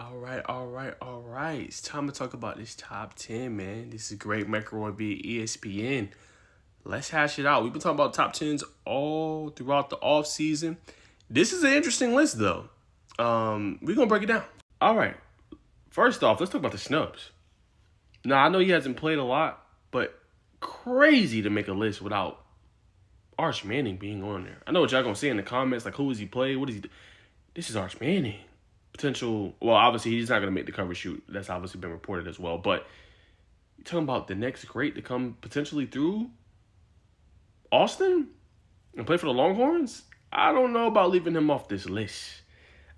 All right. It's time to talk about this top 10, man. This is Greg McElroy via ESPN. Let's hash it out. We've been talking about top 10s all throughout the off season. This is an interesting list, though. We're going to break it down. All right. First off, let's talk about the snubs. Now, I know he hasn't played a lot, but crazy to make a list without Arch Manning being on there. I know what y'all going to say in the comments, like, who has he played? What is he do? This is Arch Manning. Potential, well, obviously he's not going to make the cover shoot. That's obviously been reported as well. But you're talking about the next great to come potentially through Austin and play for the Longhorns. I don't know about leaving him off this list.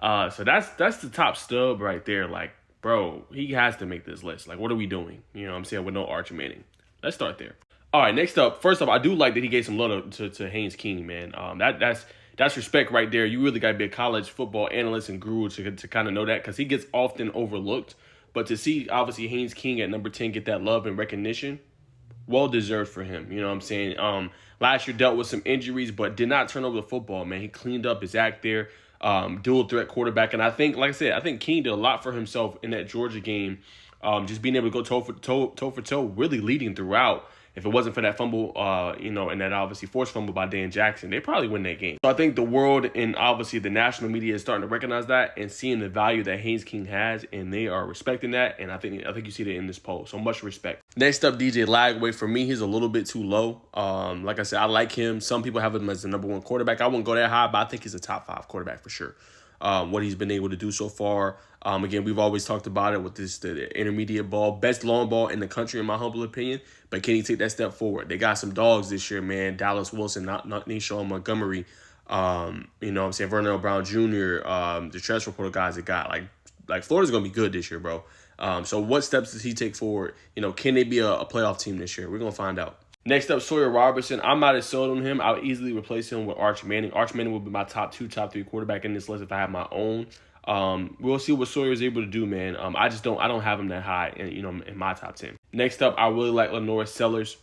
So that's the top stub right there. Like, bro, he has to make this list. Like, what are we doing? You know what I'm saying? With no Arch Manning. Let's start there. All right, next up. First off, I do like that he gave some love to Haynes King, man. That's respect right there. You really got to be a college football analyst and guru to kind of know that, because he gets often overlooked. But to see, obviously, Haynes King at number 10 get that love and recognition, well-deserved for him. You know what I'm saying? Last year dealt with some injuries, but did not turn over the football, man. He cleaned up his act there, dual threat quarterback. And I think, like I said, I think King did a lot for himself in that Georgia game, just being able to go toe for toe, really leading throughout. If it wasn't for that fumble, and that obviously forced fumble by Dan Jackson, they probably win that game. So I think the world and obviously the national media is starting to recognize that and seeing the value that Haynes King has, and they are respecting that. And I think you see that in this poll. So much respect. Next up, DJ Lagway. For me, he's a little bit too low. Like I said, I like him. Some people have him as the number one quarterback. I wouldn't go that high, but I think he's a top 5 quarterback for sure. What he's been able to do so far. Again, we've always talked about it with the intermediate ball. Best long ball in the country, in my humble opinion. But can he take that step forward? They got some dogs this year, man. Dallas Wilson, not Nishawn Montgomery. Vernell Brown Jr., the transfer portal guys that got. Like Florida's going to be good this year, bro. So what steps does he take forward? Can they be a playoff team this year? We're going to find out. Next up, Sawyer Robertson. I'm not as sold on him. I would easily replace him with Arch Manning. Arch Manning would be my top 2, top 3 quarterback in this list if I had my own. We'll see what Sawyer is able to do, man. I don't have him that high in my top 10. Next up, I really like Lenore Sellers.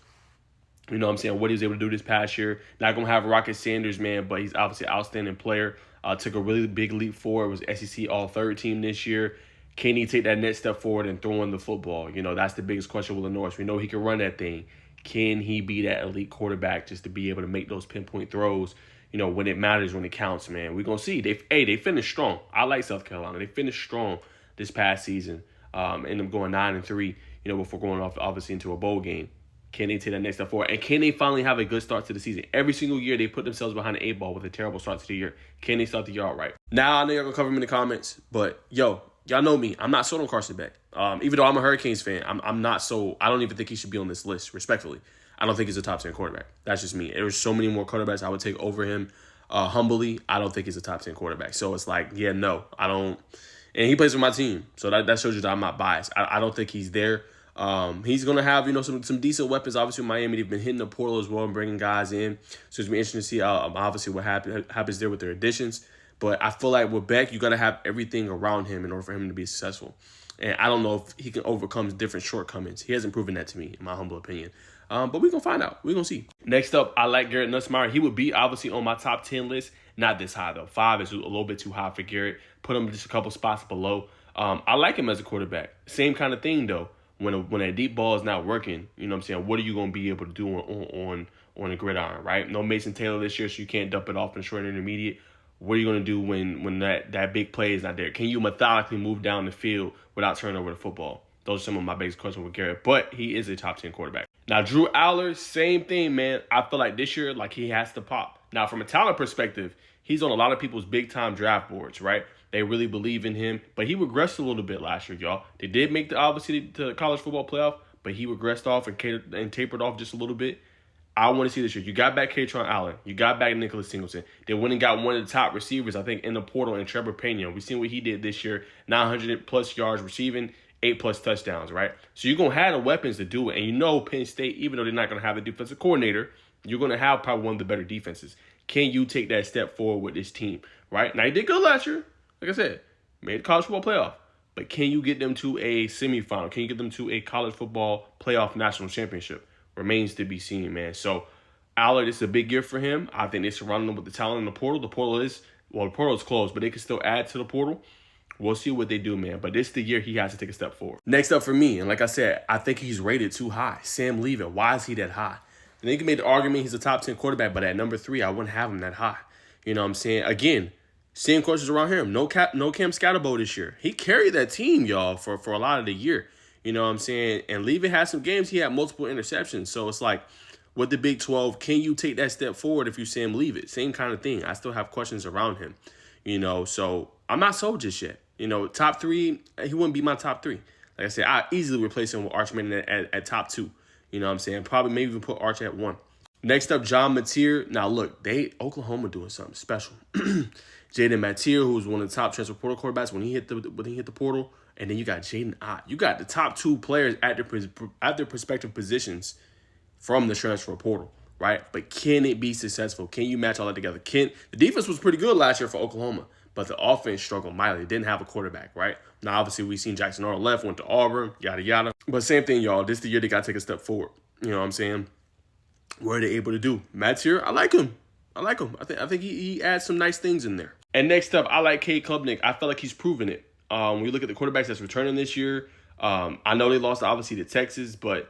You know what I'm saying? What he was able to do this past year. Not going to have Rocket Sanders, man, but he's obviously an outstanding player. Took a really big leap forward. Was SEC All-Third team this year. Can he take that next step forward and throw in the football? That's the biggest question with Lenore. We know he can run that thing. Can he be that elite quarterback just to be able to make those pinpoint throws, when it matters, when it counts, man? We're going to see. They finished strong. I like South Carolina. They finished strong this past season. Ended up going 9-3, before going off, obviously, into a bowl game. Can they take that next step forward? And can they finally have a good start to the season? Every single year, they put themselves behind the 8 ball with a terrible start to the year. Can they start the year all right? Now, I know you're going to cover me in the comments, but, y'all know me. I'm not sold on Carson Beck. Even though I'm a Hurricanes fan, I'm not so. I don't even think he should be on this list, respectfully. I don't think he's a top 10 quarterback. That's just me. There's so many more quarterbacks I would take over him. Humbly, I don't think he's a top 10 quarterback. So it's like, yeah, no, I don't. And he plays for my team. So that shows you that I'm not biased. I don't think he's there. He's going to have, some decent weapons. Obviously, Miami, they've been hitting the portal as well and bringing guys in. So it's going to be interesting to see, obviously, what happens there with their additions. But I feel like with Beck, you got to have everything around him in order for him to be successful. And I don't know if he can overcome different shortcomings. He hasn't proven that to me, in my humble opinion. But we're going to find out. We're going to see. Next up, I like Garrett Nussmeier. He would be, obviously, on my top 10 list. Not this high, though. 5 is a little bit too high for Garrett. Put him just a couple spots below. I like him as a quarterback. Same kind of thing, though. When a deep ball is not working, what are you going to be able to do on a gridiron, right? No Mason Taylor this year, so you can't dump it off in short and intermediate. What are you going to do when that big play is not there? Can you methodically move down the field without turning over the football? Those are some of my biggest questions with Garrett, but he is a top 10 quarterback. Now, Drew Allar, same thing, man. I feel like this year, he has to pop. Now, from a talent perspective, he's on a lot of people's big-time draft boards, right? They really believe in him, but he regressed a little bit last year, y'all. They did make the college football playoff, but he regressed off and tapered off just a little bit. I want to see this year. You got back Katron Allen. You got back Nicholas Singleton. They went and got one of the top receivers, I think, in the portal, and Trevor Pena. We've seen what he did this year. 900-plus yards receiving, 8-plus touchdowns, right? So you're going to have the weapons to do it. And Penn State, even though they're not going to have a defensive coordinator, you're going to have probably one of the better defenses. Can you take that step forward with this team, right? Now, he did good last year. Like I said, made the college football playoff. But can you get them to a semifinal? Can you get them to a college football playoff national championship? Remains to be seen, man. So, Allard, this is a big year for him. I think they surround him with the talent in the portal. The portal is closed, but they can still add to the portal. We'll see what they do, man. But this is the year he has to take a step forward. Next up for me, and like I said, I think he's rated too high. Sam Leavitt. Why is he that high? And they can make the argument he's a top 10 quarterback, but at number 3, I wouldn't have him that high. You know what I'm saying? Again, seeing coaches around him. No Cam Scatterbo this year. He carried that team, y'all, for a lot of the year. You know what I'm saying? And Leavitt had some games. He had multiple interceptions. So it's like, with the Big 12, can you take that step forward if you Sam Leavitt? Same kind of thing. I still have questions around him. You know, so I'm not sold just yet. You know, top 3, he wouldn't be my top 3. Like I said, I easily replace him with Arch Manning at top 2. You know what I'm saying? Probably maybe even put Arch at 1. Next up, John Mateer. Now, look, Oklahoma doing something special. Jaden Mateer, who was one of the top transfer portal quarterbacks when he hit the portal. And then you got Jaden Ott. You got the top 2 players at their respective positions from the transfer portal, right? But can it be successful? Can you match all that together? The defense was pretty good last year for Oklahoma, but the offense struggled mightily. Didn't have a quarterback, right? Now, obviously, we've seen Jackson Arnold left, went to Auburn, yada, yada. But same thing, y'all. This is the year they got to take a step forward. You know what I'm saying? What are they able to do? Mateer, I like him. I think he adds some nice things in there. And next up, I like Cade Klubnik. I feel like he's proven it. When you look at the quarterbacks that's returning this year, I know they lost, obviously, to Texas, but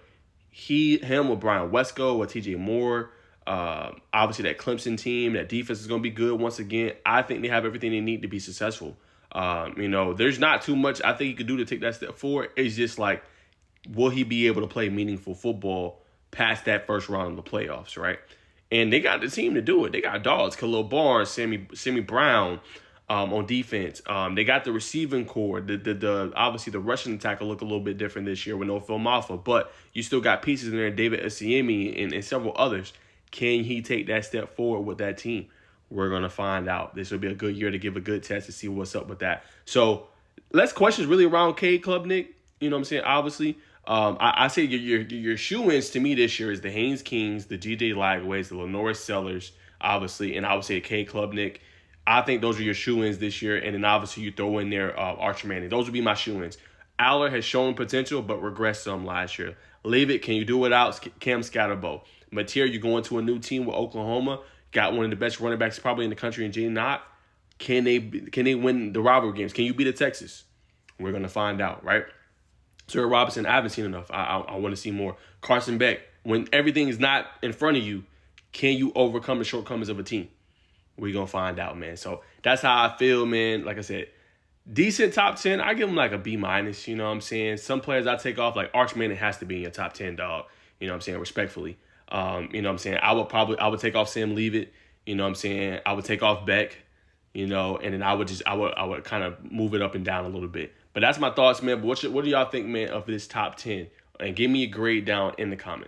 him with Brian Wesco, with TJ Moore, obviously that Clemson team, that defense is going to be good once again. I think they have everything they need to be successful. You know, there's not too much I think he could do to take that step forward. It's just like, will he be able to play meaningful football past that first round of the playoffs, right? And they got the team to do it. They got dogs, Khalil Barnes, Sammy Brown, on defense. They got the receiving core. The obviously the rushing attack will look a little bit different this year with no Phil Maffa, but you still got pieces in there, David Asiemi and several others. Can he take that step forward with that team? We're going to find out. This will be a good year to give a good test to see what's up with that. So less questions really around Cade Klubnik. You know what I'm saying? Obviously, I say your shoe-ins to me this year is the Haynes Kings, the G.J. Lagways, the Lenore Sellers, obviously, and I would say Cade Klubnik. I think those are your shoe-ins this year, and then obviously you throw in there Arch Manning. Those would be my shoe-ins. Allar has shown potential, but regressed some last year. Leavitt, can you do without Cam Scatterbo? Mateer, you go into a new team with Oklahoma, got one of the best running backs probably in the country in Jaden Ott. Can they win the rivalry games? Can you beat a Texas? We're going to find out, right? Sir Robinson, I haven't seen enough. I want to see more. Carson Beck, when everything is not in front of you, can you overcome the shortcomings of a team? We're going to find out, man. So that's how I feel, man. Like I said, decent top 10. I give them like a B-, you know what I'm saying? Some players I take off, like Arch Manning has to be in your top 10, dog. You know what I'm saying? Respectfully. You know what I'm saying? I would take off Sam Leavitt. You know what I'm saying? I would take off Beck, you know, and then I would kind of move it up and down a little bit. But that's my thoughts, man. But what do y'all think, man, of this top 10? And give me a grade down in the comments.